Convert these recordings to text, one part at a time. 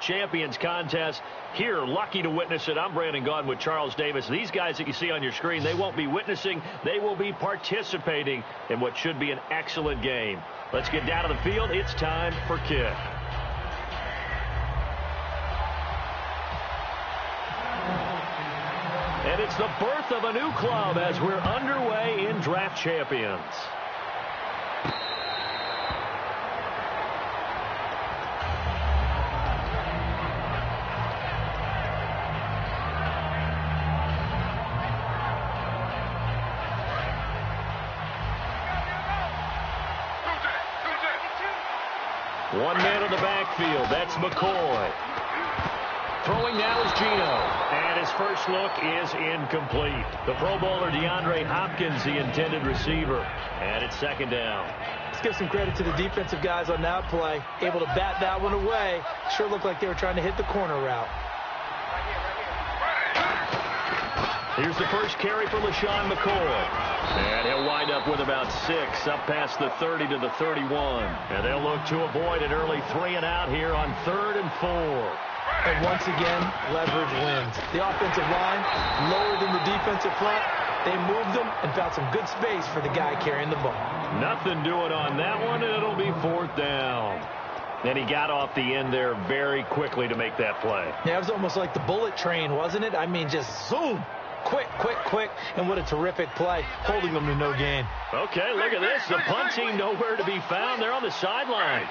champions contest here. Lucky to witness it. I'm Brandon Gaudin with Charles Davis. These guys that you see on your screen, they won't be witnessing. They will be participating in what should be an excellent game. Let's get down to the field. It's time for kick. And it's the birth of a new club as we're underway in Draft Champions. One man in the backfield. That's McCoy. Throwing now is Gino. And his first look is incomplete. The Pro Bowler DeAndre Hopkins, the intended receiver. And it's second down. Let's give some credit to the defensive guys on that play. Able to bat that one away. Sure looked like they were trying to hit the corner route. Here's the first carry for LaShawn McCoy. And he'll wind up with about 6 up past the 30 to the 31. And they'll look to avoid an early 3-and-out here on 3rd and 4. And once again, leverage wins. The offensive line lower than the defensive front. They moved them and found some good space for the guy carrying the ball. Nothing doing on that one, and it'll be 4th down. And he got off the end there very quickly to make that play. Yeah, it was almost like the bullet train, wasn't it? I mean, just zoom. Quick, quick, quick. And what a terrific play, holding them to no gain. Okay, look at this. The punt team nowhere to be found. They're on the sidelines.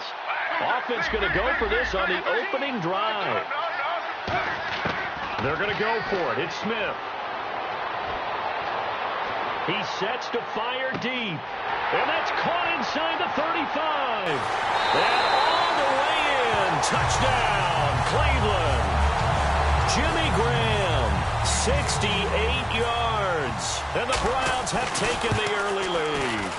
Offense going to go for this on the opening drive. They're going to go for it. It's Smith. He sets to fire deep. And that's caught inside the 35. And all the way in. Touchdown, Cleveland. Jimmy Graham, 68 yards. And the Browns have taken the early lead.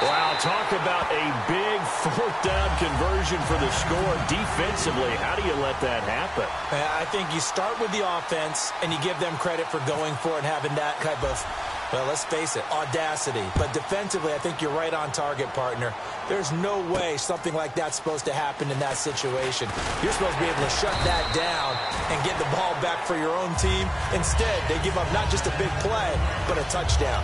Wow, talk about a big 4th down conversion for the score. Defensively, how do you let that happen? I think you start with the offense, and you give them credit for going for it and having that type of, well, let's face it, audacity. But defensively, I think you're right on target, partner. There's no way something like that's supposed to happen in that situation. You're supposed to be able to shut that down and get the ball back for your own team. Instead, they give up not just a big play, but a touchdown.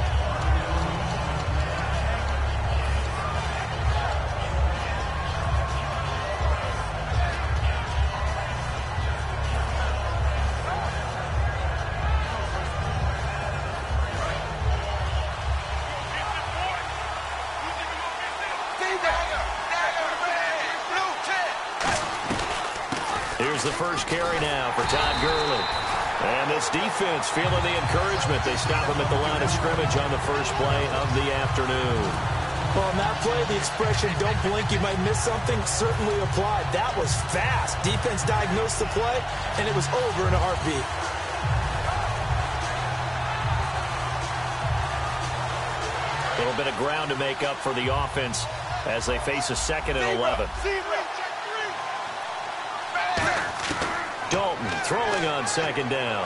Here's the first carry now for Todd Gurley. And this defense feeling the encouragement. They stop him at the line of scrimmage on the first play of the afternoon. Well, on that play, the expression, don't blink, you might miss something, certainly applied. That was fast. Defense diagnosed the play, and it was over in a heartbeat. A little bit of ground to make up for the offense as they face a 2nd and 11. Dalton throwing on 2nd down.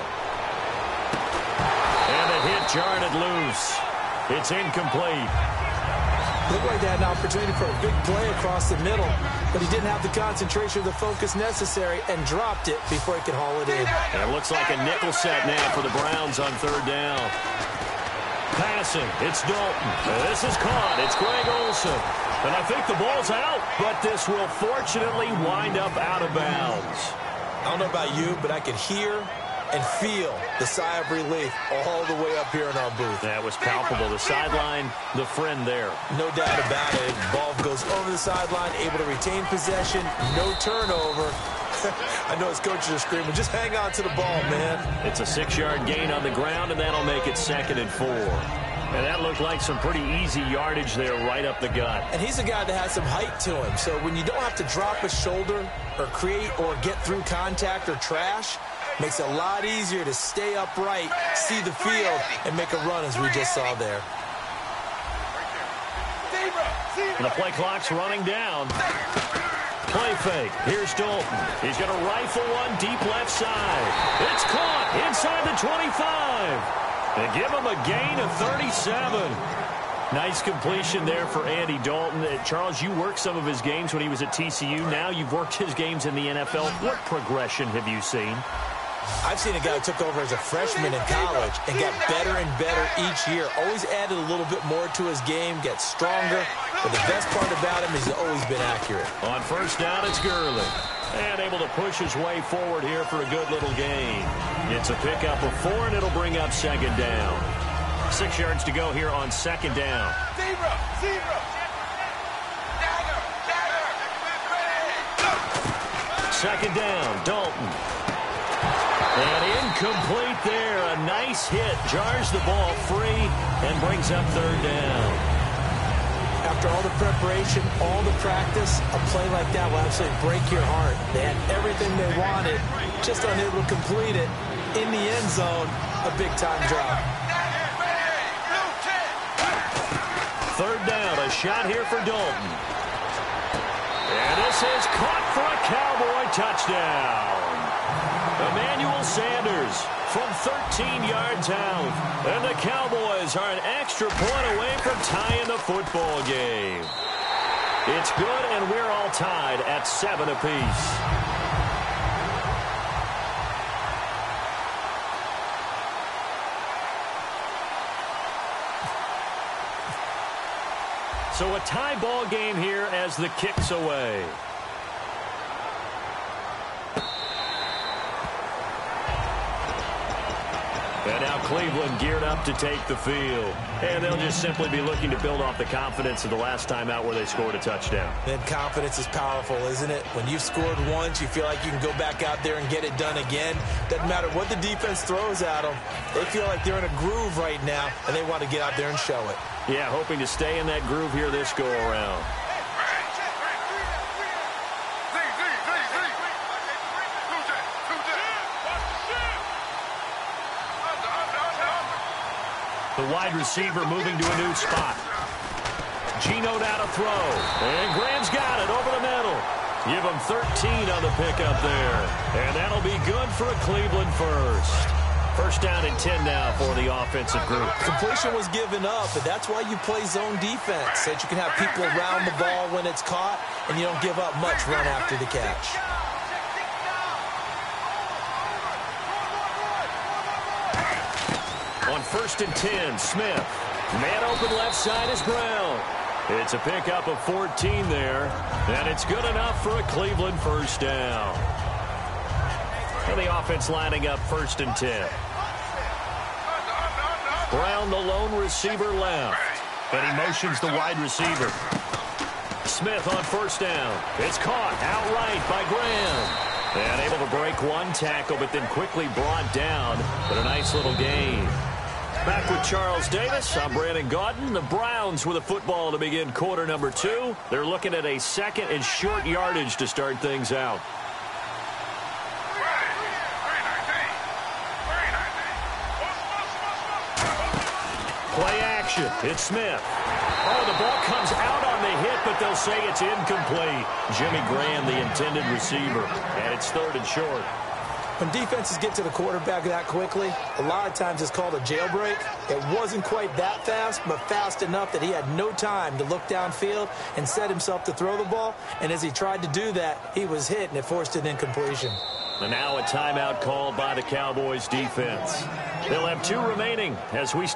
And the hit jarred it loose. It's incomplete. Looked like they had an opportunity for a big play across the middle, but he didn't have the concentration or the focus necessary and dropped it before he could haul it in. And it looks like a nickel set now for the Browns on 3rd down. Passing, it's Dalton. This is caught. It's Greg Olsen. And I think the ball's out, but this will fortunately wind up out of bounds. I don't know about you, but I could hear and feel the sigh of relief all the way up here in our booth. That was palpable. The sideline, the friend there. No doubt about it. Ball goes over the sideline, able to retain possession, no turnover. I know his coaches are screaming, just hang on to the ball, man. It's a 6-yard gain on the ground, and that'll make it 2nd and 4. And that looked like some pretty easy yardage there right up the gut. And he's a guy that has some height to him. So when you don't have to drop a shoulder or create or get through contact or trash, makes it a lot easier to stay upright, see the field, and make a run as we just saw there. And the play clock's running down. Play fake. Here's Dalton. He's going to rifle one deep left side. It's caught inside the 25. They give him a gain of 37. Nice completion there for Andy Dalton. Charles, you worked some of his games when he was at TCU. Now you've worked his games in the NFL. What progression have you seen? I've seen a guy who took over as a freshman in college and got better and better each year. Always added a little bit more to his game, gets stronger. But the best part about him is he's always been accurate. On first down, it's Gurley. And able to push his way forward here for a good little gain. It's a pickup of 4, and it'll bring up second down. 6 yards to go here on second down. Second down, Dalton. And incomplete there. A nice hit. Jars the ball free and brings up third down. After all the preparation, all the practice, a play like that will absolutely break your heart. They had everything they wanted, just unable to complete it. In the end zone, a big-time drop. Third down, a shot here for Dalton. And this is caught for a Cowboy touchdown. Emmanuel Sanders from 13 yards out. And the Cowboys are an extra point away from tying the football game. It's good, and we're all tied at 7 apiece. So a tie ball game here as the kick's away. And now Cleveland geared up to take the field. And they'll just simply be looking to build off the confidence of the last time out where they scored a touchdown. Then confidence is powerful, isn't it? When you've scored once, you feel like you can go back out there and get it done again. Doesn't matter what the defense throws at them. They feel like they're in a groove right now, and they want to get out there and show it. Yeah, hoping to stay in that groove here this go-around. The wide receiver moving to a new spot. Geno down to throw. And Graham's got it over the middle. Give him 13 on the pickup there. And that'll be good for a Cleveland first. First down and 10 now for the offensive group. Completion was given up, but that's why you play zone defense, so that you can have people around the ball when it's caught, and you don't give up much run after the catch. On first and 10, Smith. Man open left side is Brown. It's a pickup of 14 there, and it's good enough for a Cleveland first down. And the offense lining up first and 10. Brown, the lone receiver, left. And he motions the wide receiver. Smith on first down. It's caught outright by Graham. And able to break one tackle, but then quickly brought down. But a nice little gain. Back with Charles Davis. I'm Brandon Gaudin. The Browns with a football to begin quarter number 2. They're looking at a second and short yardage to start things out. Play action. It's Smith. Oh, the ball comes out on the hit, but they'll say it's incomplete. Jimmy Graham, the intended receiver, and it's third and short. When defenses get to the quarterback that quickly, a lot of times it's called a jailbreak. It wasn't quite that fast, but fast enough that he had no time to look downfield and set himself to throw the ball. And as he tried to do that, he was hit, and it forced an incompletion. And now a timeout called by the Cowboys defense. They'll have 2 remaining as we...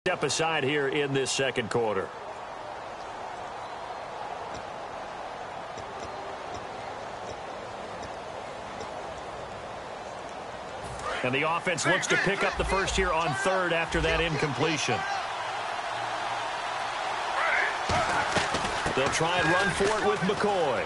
Step aside here in this second quarter. And the offense looks to pick up the first here on third after that incompletion. They'll try and run for it with McCoy.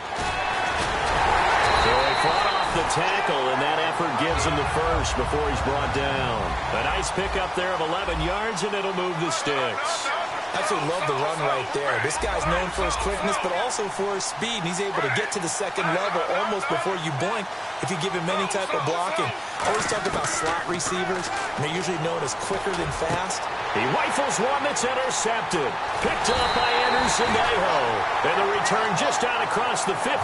So he fought off the tackle, and that effort gives him the first before he's brought down. A nice pickup there of 11 yards, and it'll move the sticks. Absolutely love the run right there. This guy's known for his quickness, but also for his speed. And he's able to get to the second level almost before you blink if you give him any type of blocking. I always talk about slot receivers, and they're usually known as quicker than fast. He rifles one that's intercepted. Picked up by Anderson Aho. And the return just out across the 15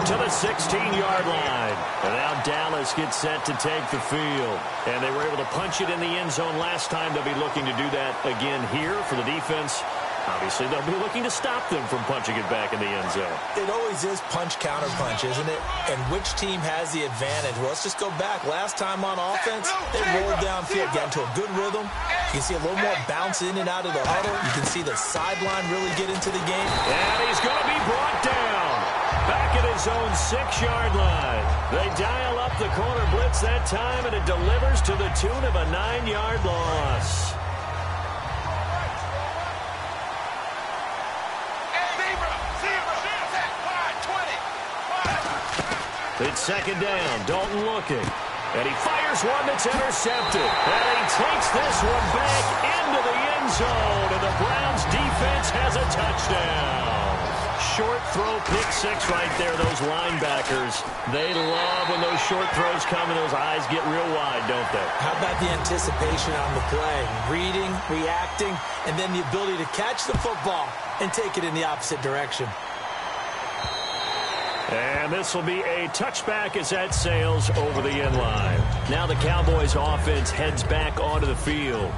to the 16-yard line. And now Dallas gets set to take the field. And they were able to punch it in the end zone last time. They'll be looking to do that again here for the defense. Obviously, they'll be looking to stop them from punching it back in the end zone. It always is punch-counter-punch, isn't it? And which team has the advantage? Well, let's just go back. Last time on offense, they rolled downfield, got into a good rhythm. You can see a little more bounce in and out of the huddle. You can see the sideline really get into the game. And he's going to be brought down. Back at his own 6-yard line. They dial up the corner blitz that time, and it delivers to the tune of a 9-yard loss. It's second down. Dalton looking. And he fires one that's intercepted. And he takes this one back into the end zone. And the Browns defense has a touchdown. Short throw, pick six right there. Those linebackers, they love when those short throws come and those eyes get real wide, don't they? How about the anticipation on the play? Reading, reacting, and then the ability to catch the football and take it in the opposite direction. And this will be a touchback as that sails over the end line. Now the Cowboys offense heads back onto the field.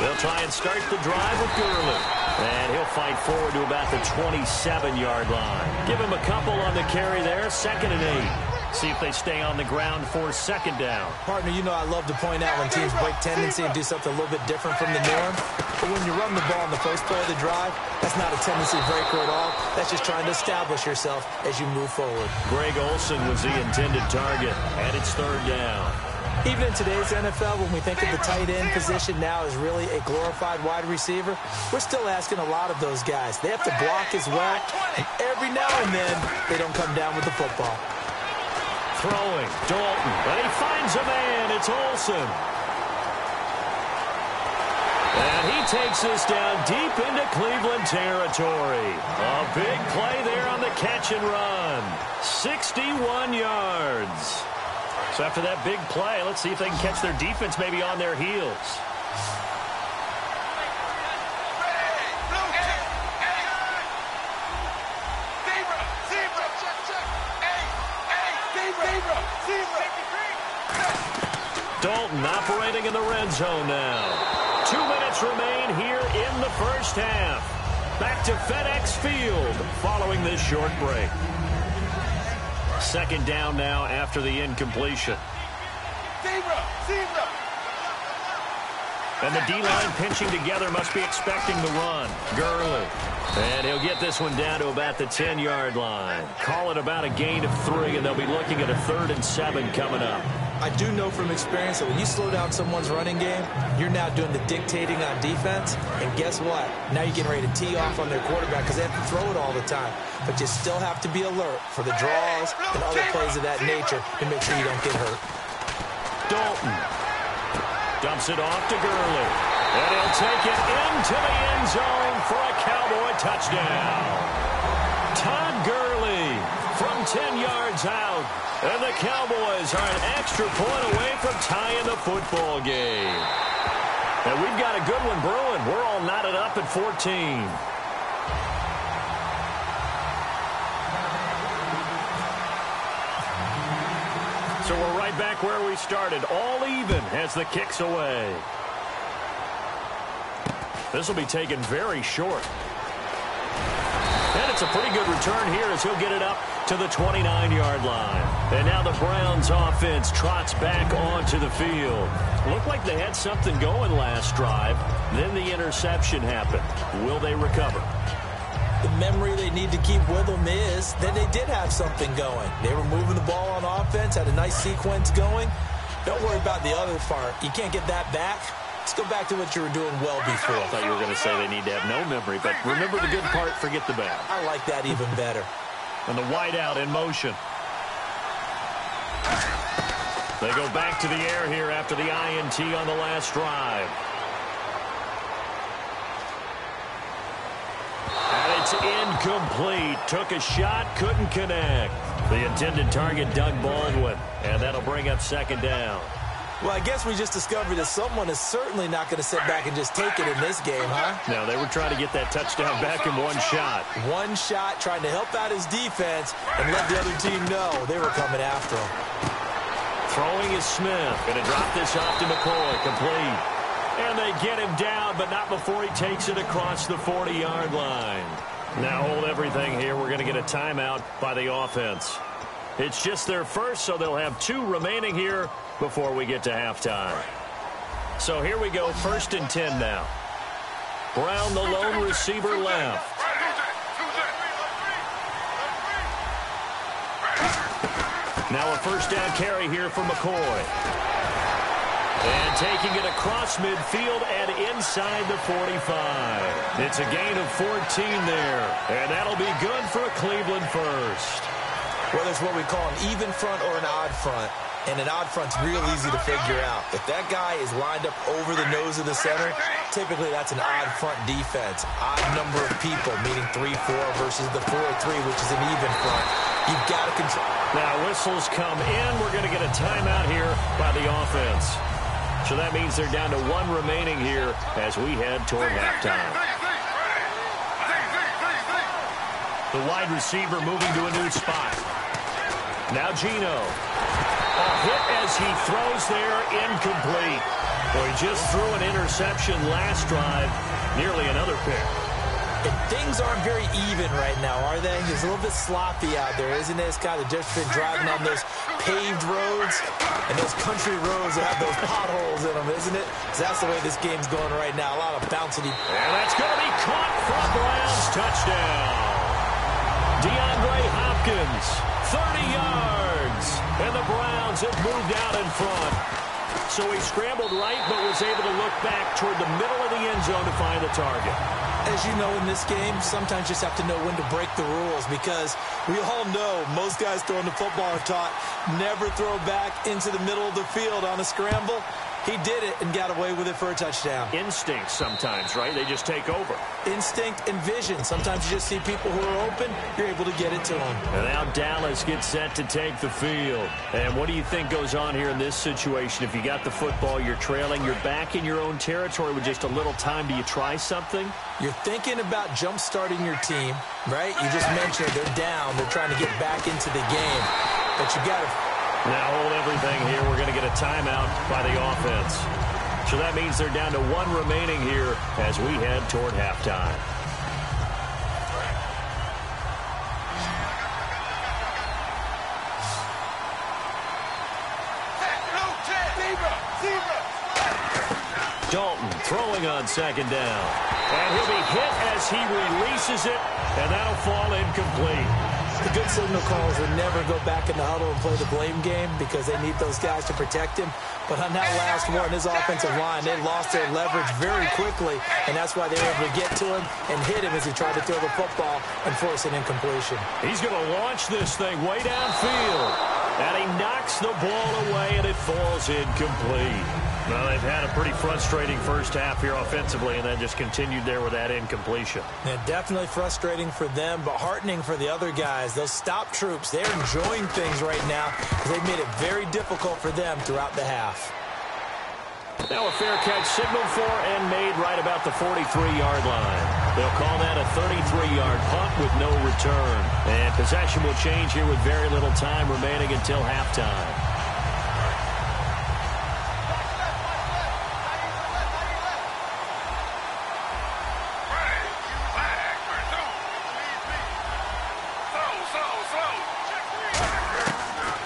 They'll try and start the drive with Gurley. And he'll fight forward to about the 27-yard line. Give him a couple on the carry there, 2nd and 8. See if they stay on the ground for second down. Partner, you know I love to point out when teams break tendency and do something a little bit different from the norm. But when you run the ball in the first play of the drive, that's not a tendency breaker at all. That's just trying to establish yourself as you move forward. Greg Olsen was the intended target, and it's 3rd down. Even in today's NFL, when we think of the tight end position now as really a glorified wide receiver, we're still asking a lot of those guys. They have to block as well, and every now and then, they don't come down with the football. Throwing, Dalton, and he finds a man. It's Olsen. And he takes this down deep into Cleveland territory. A big play there on the catch and run. 61 yards. So after that big play, let's see if they can catch their defense maybe on their heels. Dalton operating in the red zone now. 2 minutes remain here in the first half. Back to FedEx Field following this short break. Second down now after the incompletion. And the D-line pinching together must be expecting the run. Gurley. And he'll get this one down to about the 10-yard line. Call it about a gain of 3, and they'll be looking at a 3rd and 7 coming up. I do know from experience that when you slow down someone's running game, you're now doing the dictating on defense. And guess what? Now you're getting ready to tee off on their quarterback because they have to throw it all the time. But you still have to be alert for the draws and other plays of that nature to make sure you don't get hurt. Dalton dumps it off to Gurley. And he'll take it into the end zone for a Cowboy touchdown. Todd Gurley from 10 yards out. And the Cowboys are an extra point away from tying the football game. And we've got a good one brewing. We're all knotted up at 14. So we're right back where we started. All even as the kick's away. This will be taken very short. And it's a pretty good return here as he'll get it up to the 29-yard line. And now the Browns offense trots back onto the field. Looked like they had something going last drive. Then the interception happened. Will they recover? The memory they need to keep with them is that they did have something going. They were moving the ball on offense, had a nice sequence going. Don't worry about the other part. You can't get that back. Let's go back to what you were doing well before. I thought you were going to say they need to have no memory, but remember the good part, forget the bad. I like that even better. And the wideout in motion. They go back to the air here after the INT on the last drive. And it's incomplete. Took a shot, couldn't connect. The intended target, Doug Baldwin. And that'll bring up second down. Well, I guess we just discovered that someone is certainly not going to sit back and just take it in this game, huh? No, they were trying to get that touchdown back in one shot. One shot, trying to help out his defense and let the other team know they were coming after him. Throwing is Smith. Going to drop this off to McCoy. Complete. And they get him down, but not before he takes it across the 40-yard line. Now hold everything here. We're going to get a timeout by the offense. It's just their first, so they'll have 2 remaining here before we get to halftime. So here we go, 1st and 10 now. Brown, the lone receiver, left. Now a first down carry here for McCoy. And taking it across midfield and inside the 45. It's a gain of 14 there. And that'll be good for a Cleveland first. Whether it's what we call an even front or an odd front, and an odd front's real easy to figure out. If that guy is lined up over the nose of the center, typically that's an odd front defense. Odd number of people, meaning 3-4 versus the 4-3, which is an even front. You've got to control. Now whistles come in. We're going to get a timeout here by the offense. So that means they're down to 1 remaining here as we head toward halftime. The wide receiver moving to a new spot. Now Geno. A hit as he throws there, incomplete. Well, he just threw an interception last drive, nearly another pick. And things aren't very even right now, are they? It's a little bit sloppy out there, isn't it? It's kind of just been driving on those paved roads and those country roads that have those potholes in them, isn't it? 'Cause that's the way this game's going right now. A lot of bouncing. And that's going to be caught for a Browns touchdown. DeAndre Hopkins, 30 yards. And the Browns have moved out in front. So he scrambled right, but was able to look back toward the middle of the end zone to find the target. As you know, in this game, sometimes you just have to know when to break the rules, because we all know most guys throwing the football are taught never throw back into the middle of the field on a scramble. He did it and got away with it for a touchdown. Instinct sometimes, right? They just take over. Instinct and vision. Sometimes you just see people who are open, you're able to get it to them. And now Dallas gets set to take the field. And what do you think goes on here in this situation? If you got the football, you're trailing, you're back in your own territory with just a little time. Do you try something? You're thinking about jump-starting your team, right? You just mentioned they're down. They're trying to get back into the game. But you got to... Now hold everything here. We're going to get a timeout by the offense. So that means they're down to 1 remaining here as we head toward halftime. Dalton throwing on second down. And he'll be hit as he releases it, and that'll fall incomplete. The good signal calls would never go back in the huddle and play the blame game because they need those guys to protect him. But on that last one, his offensive line, they lost their leverage very quickly, and that's why they were able to get to him and hit him as he tried to throw the football and force an incompletion. He's going to launch this thing way downfield, and he knocks the ball away, and it falls incomplete. Well, they've had a pretty frustrating first half here offensively, and then just continued there with that incompletion. Yeah, definitely frustrating for them, but heartening for the other guys. Those stop troops, they're enjoying things right now because they've made it very difficult for them throughout the half. Now a fair catch signaled for and made right about the 43-yard line. They'll call that a 33-yard punt with no return. And possession will change here with very little time remaining until halftime.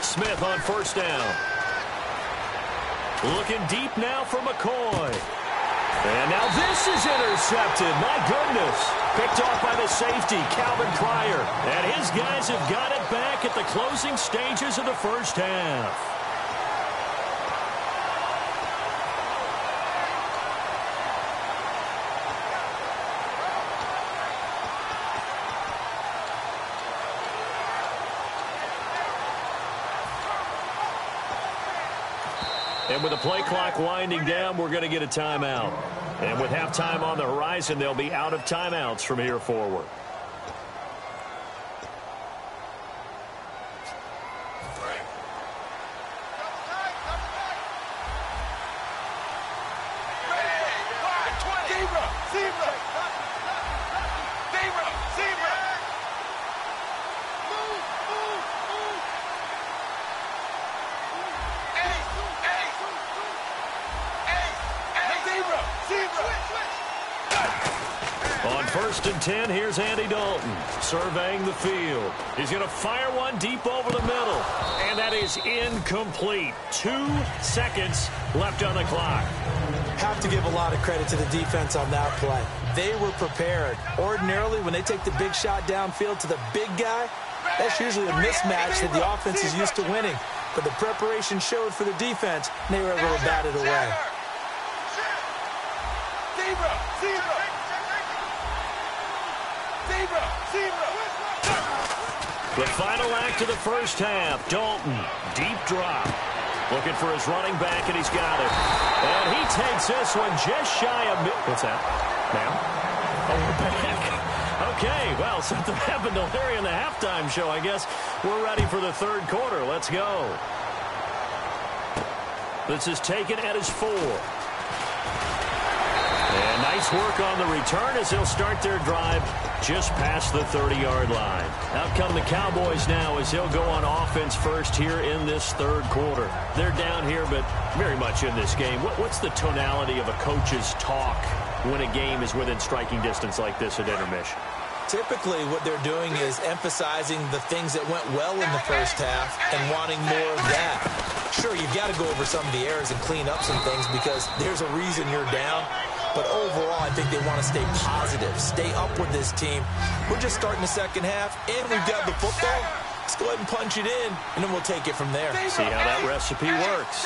Smith on first down. Looking deep now for McCoy. And now this is intercepted. My goodness. Picked off by the safety, Calvin Pryor. And his guys have got it back at the closing stages of the first half. And with the play clock winding down, we're going to get a timeout. And with halftime on the horizon, they'll be out of timeouts from here forward. On 1st and 10, here's Andy Dalton surveying the field. He's going to fire one deep over the middle, and that is incomplete. 2 seconds left on the clock. Have to give a lot of credit to the defense on that play. They were prepared. Ordinarily, when they take the big shot downfield to the big guy, that's usually a mismatch that the offense is used to winning. But the preparation showed for the defense, and they were able to bat it away. The final act of the first half. Dalton, deep drop. Looking for his running back, and he's got it. And he takes this one just shy of mid. What's that? Now? Oh, we're back. Okay, well, something happened to Larry in the halftime show. I guess we're ready for the third quarter. Let's go. This is taken at his 4. And nice work on the return as they'll start their drive just past the 30-yard line. Out come the Cowboys now as they'll go on offense first here in this third quarter. They're down here, but very much in this game. What's the tonality of a coach's talk when a game is within striking distance like this at intermission? Typically, what they're doing is emphasizing the things that went well in the first half and wanting more of that. Sure, you've got to go over some of the errors and clean up some things because there's a reason you're down. But overall, I think they want to stay positive, stay up with this team. We're just starting the second half, and we've got the football. Let's go ahead and punch it in, and then we'll take it from there. See how that recipe works.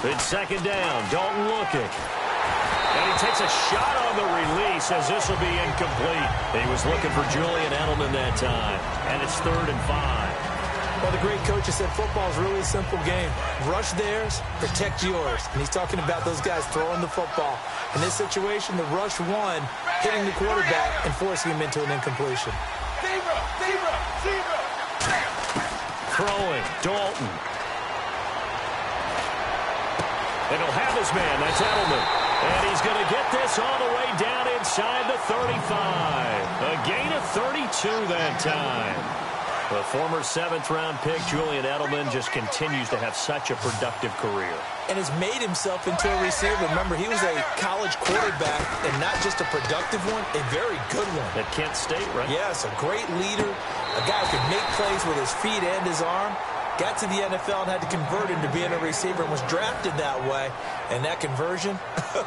It's second down. Dalton looking. And he takes a shot on the release as this will be incomplete. He was looking for Julian Edelman that time. And it's 3rd and 5. Well, the great coach has said football is really a simple game. Rush theirs, protect yours. And he's talking about those guys throwing the football. In this situation, the rush one, hitting the quarterback and forcing him into an incompletion. Throwing, Dalton. And he'll have his man, that's Edelman. And he's going to get this all the way down inside the 35. A gain of 32 that time. The former 7th-round pick, Julian Edelman, just continues to have such a productive career. And has made himself into a receiver. Remember, he was a college quarterback, and not just a productive one, a very good one. At Kent State, right? Yes, a great leader, a guy who could make plays with his feet and his arm. Got to the NFL and had to convert into being a receiver and was drafted that way. And that conversion,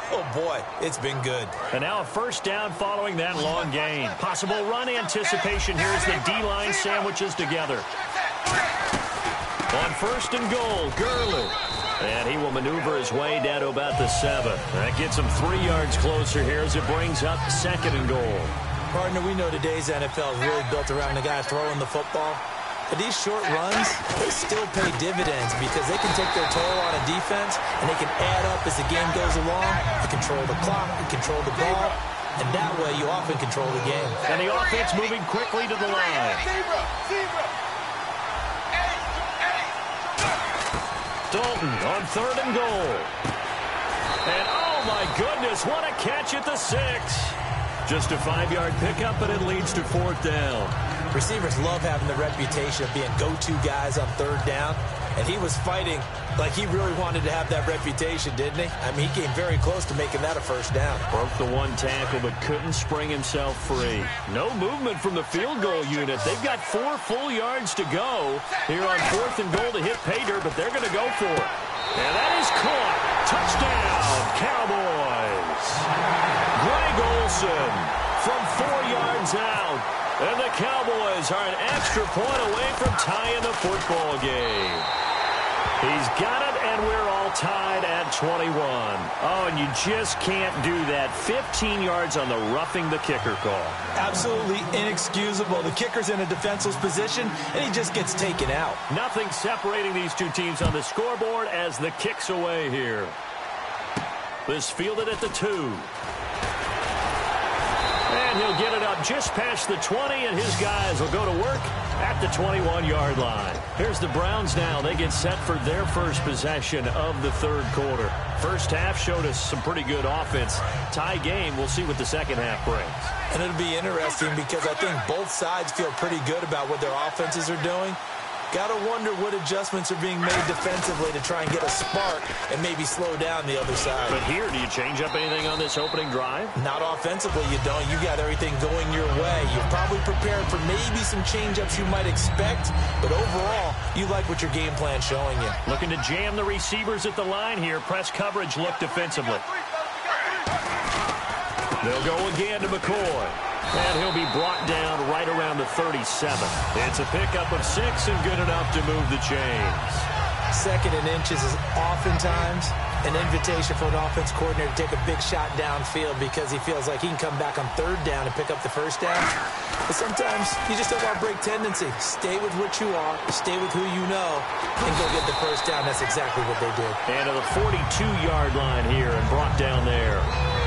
oh boy, it's been good. And now a first down following that long gain. Possible run anticipation here as the D-line sandwiches together. On 1st and goal, Gurley. And he will maneuver his way down to about the 7. That gets him 3 yards closer here as it brings up 2nd and goal. Partner, we know today's NFL is really built around the guy throwing the football. But these short runs, they still pay dividends because they can take their toll on a defense and they can add up as the game goes along. You control the clock, you control the ball, and that way you often control the game. And the offense moving quickly to the line. Dalton on 3rd and goal. And oh my goodness, what a catch at the 6. Just a 5-yard pickup, and it leads to 4th down. Receivers love having the reputation of being go-to guys on 3rd down, and he was fighting like he really wanted to have that reputation, didn't he? I mean, he came very close to making that a first down. Broke the 1 tackle, but couldn't spring himself free. No movement from the field goal unit. They've got 4 full yards to go here on 4th and goal to hit pay dirt, but they're going to go for it. And that is caught. Touchdown, Cowboys. Greg Olsen from 4 yards out. And the Cowboys are an extra point away from tying the football game. He's got it, and we're all tied at 21. Oh, and you just can't do that. 15 yards on the roughing the kicker call. Absolutely inexcusable. The kicker's in a defenseless position, and he just gets taken out. Nothing separating these two teams on the scoreboard as the kick's away here. This fielded at the 2. And he'll get it up just past the 20, and his guys will go to work at the 21-yard line. Here's the Browns now. They get set for their first possession of the third quarter. First half showed us some pretty good offense. Tie game. We'll see what the second half brings. And it'll be interesting because I think both sides feel pretty good about what their offenses are doing. Got to wonder what adjustments are being made defensively to try and get a spark and maybe slow down the other side. But here, do you change up anything on this opening drive? Not offensively, you don't. You got everything going your way. You've probably prepared for maybe some change-ups you might expect, but overall, you like what your game plan's showing you. Looking to jam the receivers at the line here. Press coverage look defensively. They'll go again to McCoy. And he'll be brought down right around the 37. It's a pickup of 6 and good enough to move the chains. Second and inches is oftentimes an invitation for an offense coordinator to take a big shot downfield because he feels like he can come back on third down and pick up the first down. But sometimes you just don't want to break tendency. Stay with what you are, stay with who you know, and go get the first down. That's exactly what they did. And to the 42-yard line here and brought down there.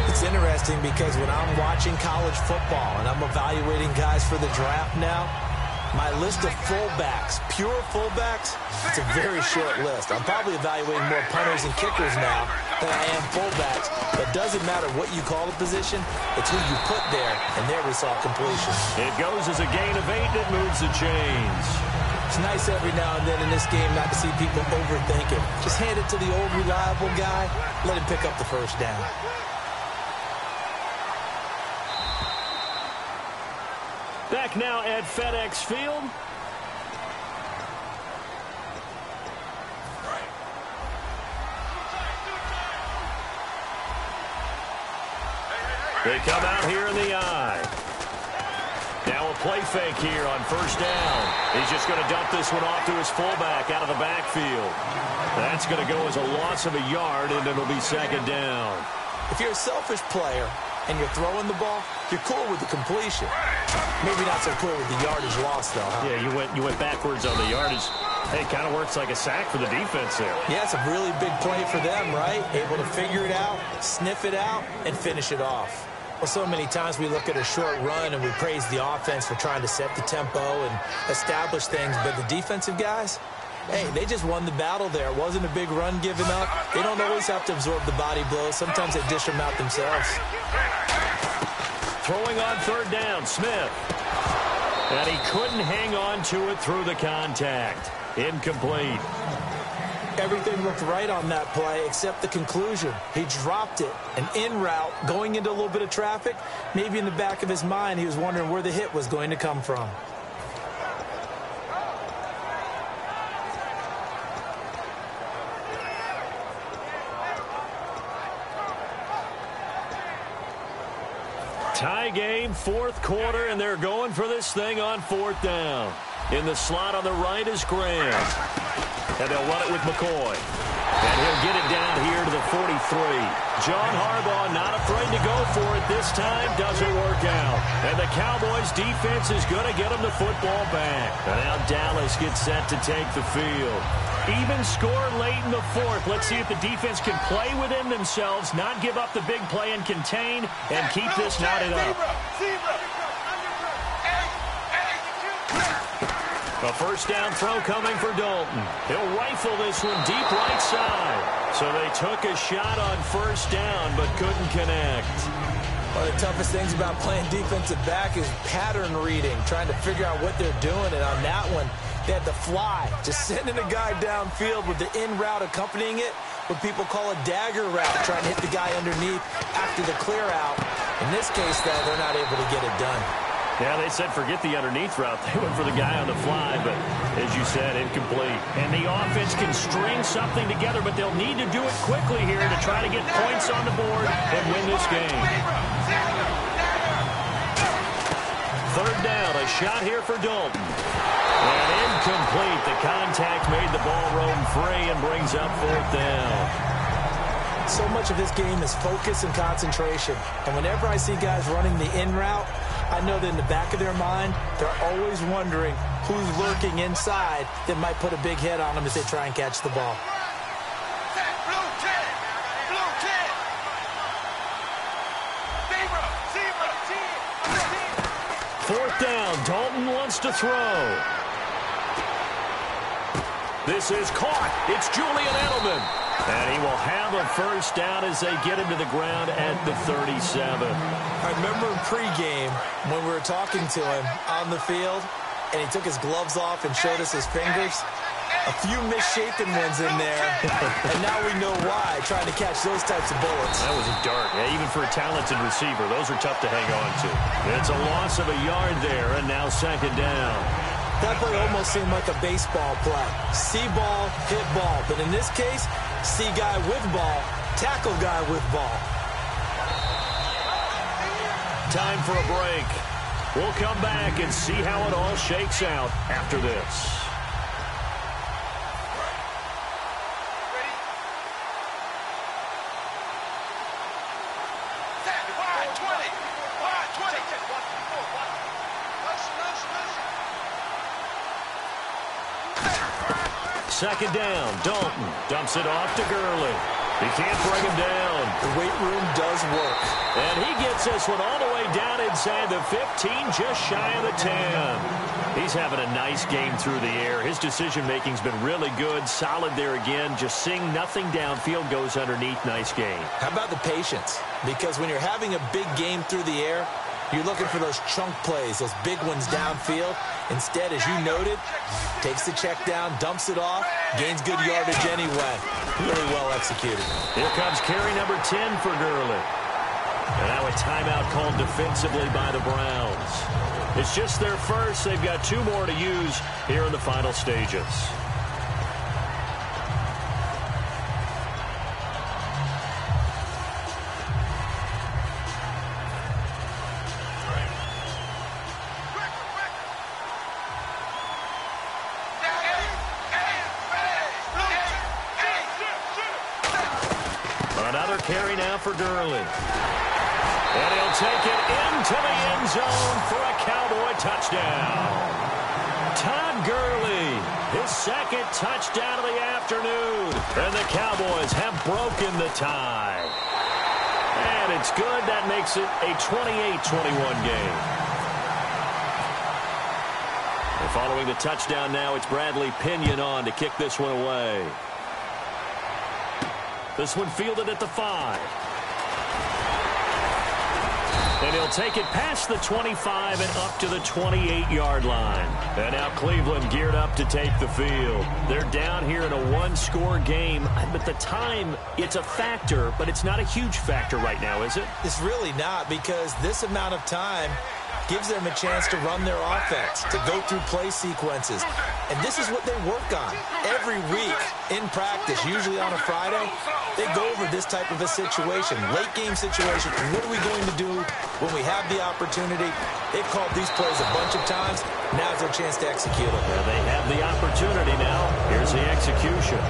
It's interesting because when I'm watching college football and I'm evaluating guys for the draft now, my list of fullbacks, pure fullbacks, it's a very short list. I'm probably evaluating more punters and kickers now than I am fullbacks. But it doesn't matter what you call the position, it's who you put there, and there we saw completion. It goes as a gain of 8, and it moves the chains. It's nice every now and then in this game not to see people overthink it. Just hand it to the old reliable guy, let him pick up the first down. Back now at FedEx Field. They come out here in the eye. Now a play fake here on first down. He's just going to dump this one off to his fullback out of the backfield. That's going to go as a loss of a yard, and it'll be second down. If you're a selfish player and you're throwing the ball, you're cool with the completion. Maybe not so cool with the yardage loss, though, huh? Yeah, you went backwards on the yardage. Hey, it kind of works like a sack for the defense there. Yeah, it's a really big play for them, right? Able to figure it out, sniff it out, and finish it off. Well, so many times we look at a short run and we praise the offense for trying to set the tempo and establish things, but the defensive guys, hey, they just won the battle there. It wasn't a big run given up. They don't always have to absorb the body blows. Sometimes they dish them out themselves. Throwing on third down, Smith. And he couldn't hang on to it through the contact. Incomplete. Everything looked right on that play except the conclusion. He dropped it, an in route, going into a little bit of traffic. Maybe in the back of his mind, he was wondering where the hit was going to come from. Tie game, fourth quarter, and they're going for this thing on fourth down. In the slot on the right is Graham. And they'll run it with McCoy. And he'll get it down here to the 43. John Harbaugh not afraid to go for it this time. Doesn't work out. And the Cowboys defense is going to get them the football back. And now Dallas gets set to take the field. Even score late in the fourth. Let's see if the defense can play within themselves, not give up the big play and contain, and keep this knotted up. A first down throw coming for Dalton. He'll rifle this one deep right side. So they took a shot on first down but couldn't connect. One of the toughest things about playing defensive back is pattern reading, trying to figure out what they're doing. And on that one, they had the fly, just sending a guy downfield with the in route accompanying it, what people call a dagger route, trying to hit the guy underneath after the clear out. In this case, though, they're not able to get it done. Yeah, they said forget the underneath route. They went for the guy on the fly, but as you said, incomplete. And the offense can string something together, but they'll need to do it quickly here to try to get points on the board and win this game. Third down, a shot here for Dalton. And incomplete. The contact made the ball roam free and brings up 4th down. So much of this game is focus and concentration. And whenever I see guys running the in route, I know that in the back of their mind, they're always wondering who's lurking inside that might put a big hit on them as they try and catch the ball. Fourth down, Dalton wants to throw. This is caught. It's Julian Edelman. And he will have a first down as they get him to the ground at the 37. I remember in pregame when we were talking to him on the field, and he took his gloves off and showed us his fingers. A few misshapen ones in there, and now we know why, trying to catch those types of bullets. That was a dart. Yeah, even for a talented receiver, those are tough to hang on to. It's a loss of a yard there, and now 2nd down. That play almost seemed like a baseball play. See ball, hit ball. But in this case, see guy with ball, tackle guy with ball. Time for a break. We'll come back and see how it all shakes out after this. Second down, Dalton dumps it off to Gurley. He can't bring him down. The weight room does work. And he gets this one all the way down inside the 15, just shy of the 10. He's having a nice game through the air. His decision-making's been really good. Solid there again. Just seeing nothing downfield, goes underneath. Nice game. How about the patience? Because when you're having a big game through the air, you're looking for those chunk plays, those big ones downfield. Instead, as you noted, takes the check down, dumps it off, gains good yardage anyway. Really well executed. Here comes carry number 10 for Gurley. And now a timeout called defensively by the Browns. It's just their first. They've got 2 more to use here in the final stages. Another carry now for Gurley. And he'll take it into the end zone for a Cowboy touchdown. Todd Gurley, his 2nd touchdown of the afternoon. And the Cowboys have broken the tie. And it's good. That makes it a 28-21 game. And following the touchdown now, it's Bradley Pinion on to kick this one away. This one fielded at the 5. And he'll take it past the 25 and up to the 28-yard line. And now Cleveland geared up to take the field. They're down here in a 1-score game. But the time, it's a factor, but it's not a huge factor right now, is it? It's really not, because this amount of time gives them a chance to run their offense, to go through play sequences. And this is what they work on every week in practice, usually on a Friday. They go over this type of a situation, late game situation. What are we going to do when we have the opportunity? They've called these plays a bunch of times. Now's their chance to execute them. Well, they have the opportunity now. Here's the execution.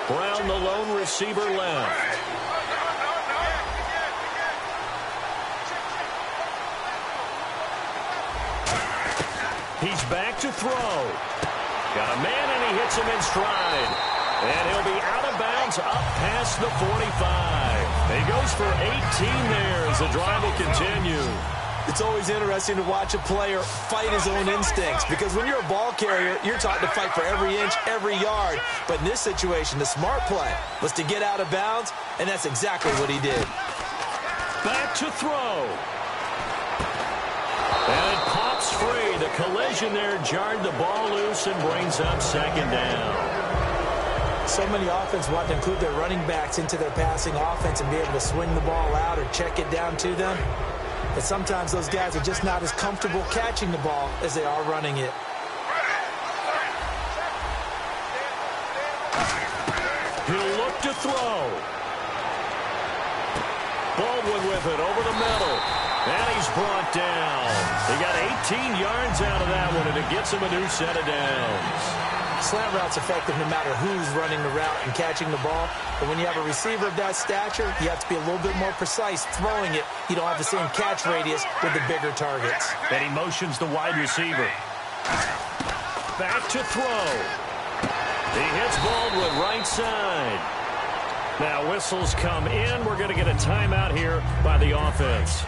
Brown, the lone receiver, left. He's back to throw. Got a man, and he hits him in stride. And he'll be out of bounds up past the 45. He goes for 18 there as the drive will continue. It's always interesting to watch a player fight his own instincts, because when you're a ball carrier, you're taught to fight for every inch, every yard. But in this situation, the smart play was to get out of bounds, and that's exactly what he did. Back to throw. And it pops free. The collision there jarred the ball loose and brings up 2nd down. So many offense want to include their running backs into their passing offense and be able to swing the ball out or check it down to them. But sometimes those guys are just not as comfortable catching the ball as they are running it. He'll look to throw. Baldwin with it over the middle. And he's brought down. He got 18 yards out of that one, and it gets him a new set of downs. Slant route's effective no matter who's running the route and catching the ball. But when you have a receiver of that stature, you have to be a little bit more precise throwing it. You don't have the same catch radius with the bigger targets. And he motions the wide receiver. Back to throw. He hits Baldwin right side. Now whistles come in. We're going to get a timeout here by the offense.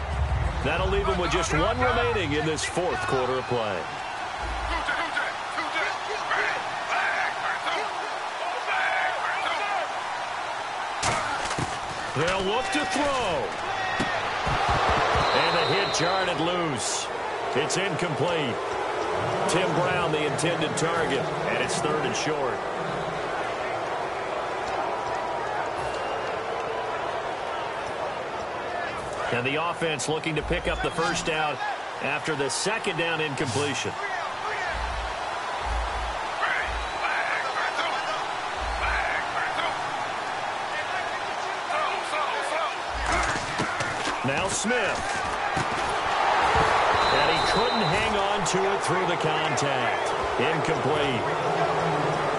That'll leave him with just one remaining in this fourth quarter of play. They'll look to throw. And the hit jarred it loose. It's incomplete. Tim Brown, the intended target, and it's 3rd and short. And the offense looking to pick up the first down after the second down incompletion. Now Smith. And he couldn't hang on to it through the contact. Incomplete.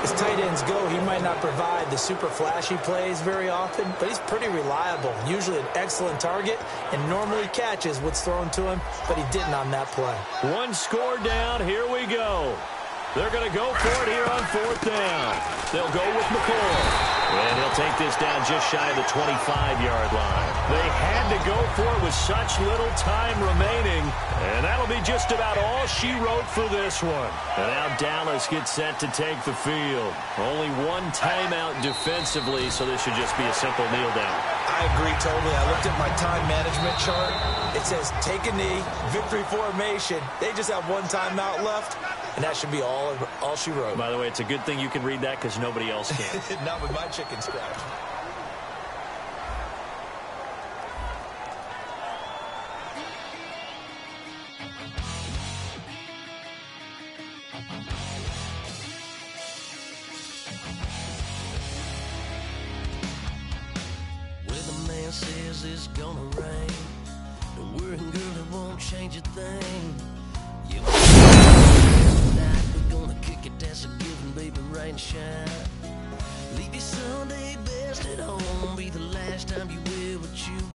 As tight ends go, he might not provide the super flashy plays very often, but he's pretty reliable. Usually an excellent target, and normally catches what's thrown to him, but he didn't on that play. One score down. Here we go. They're going to go for it here on 4th down. They'll go with McCoy. And he'll take this down just shy of the 25-yard line. They had to go for it with such little time remaining. And that'll be just about all she wrote for this one. And now Dallas gets set to take the field. Only one timeout defensively, so this should just be a simple kneel down. I agree totally. I looked at my time management chart. It says take a knee, victory formation. They just have one timeout left. And that should be all she wrote. By the way, it's a good thing you can read that because nobody else can. Not with my chicken scratch. Well, the man says it's gonna rain. Don't worry, girl, it won't change a thing. You tonight we're gonna kick it, that's a given, baby, rain and shine. Leave your Sunday best at home, be the last time you will, but you